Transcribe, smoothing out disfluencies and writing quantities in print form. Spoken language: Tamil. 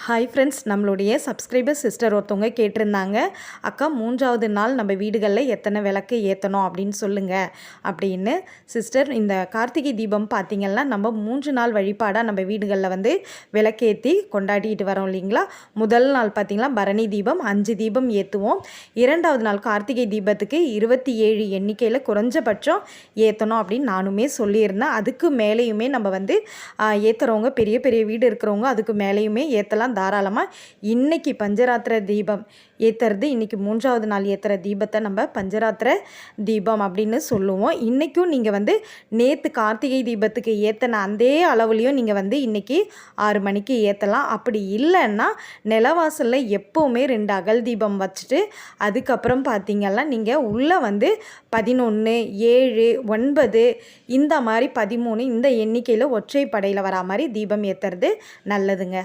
ஹாய் ஃப்ரெண்ட்ஸ், நம்மளுடைய சப்ஸ்கிரைபர் சிஸ்டர் ஒருத்தவங்க கேட்டிருந்தாங்க, அக்கா 3வது நாள் நம்ம வீடுகளில் எத்தனை விளக்கு ஏற்றணும் அப்படின்னு சொல்லுங்கள் அப்படின்னு. சிஸ்டர், இந்த கார்த்திகை தீபம் பார்த்திங்கன்னா நம்ம 3 நாள் வழிபாடாக நம்ம வீடுகளில் விளக்கேற்றி கொண்டாடிட்டு வரோம் இல்லைங்களா. முதல் நாள் பார்த்திங்கன்னா பரணி தீபம் 5 தீபம் ஏற்றுவோம். 2வது நாள் கார்த்திகை தீபத்துக்கு 27 எண்ணிக்கையில் குறைஞ்சபட்சம் ஏற்றணும் அப்படின்னு நானுமே சொல்லியிருந்தேன். அதுக்கு மேலேயுமே நம்ம ஏற்றுறவங்க, பெரிய பெரிய வீடு இருக்கிறவங்க அதுக்கு மேலேயுமே ஏற்றலாம் தாராளமாக. இன்றைக்கி பஞ்சராத்திர தீபம் ஏற்றுறது, இன்றைக்கி 3வது நாள் ஏற்றுற தீபத்தை நம்ம பஞ்சராத்திர தீபம் அப்படின்னு சொல்லுவோம். இன்றைக்கும் நீங்கள் நேற்று கார்த்திகை தீபத்துக்கு ஏற்றின அதே அளவுலேயும் நீங்கள் இன்றைக்கி 6 மணிக்கு ஏற்றலாம். அப்படி இல்லைன்னா நிலவாசலில் எப்போவுமே 2 அகல் தீபம் வச்சுட்டு அதுக்கப்புறம் பார்த்திங்கன்னா நீங்கள் உள்ளே 11, 7, 9 இந்த மாதிரி 13 இந்த எண்ணிக்கையில் ஒற்றைப்படையில் வரா மாதிரி தீபம் ஏற்றுறது நல்லதுங்க.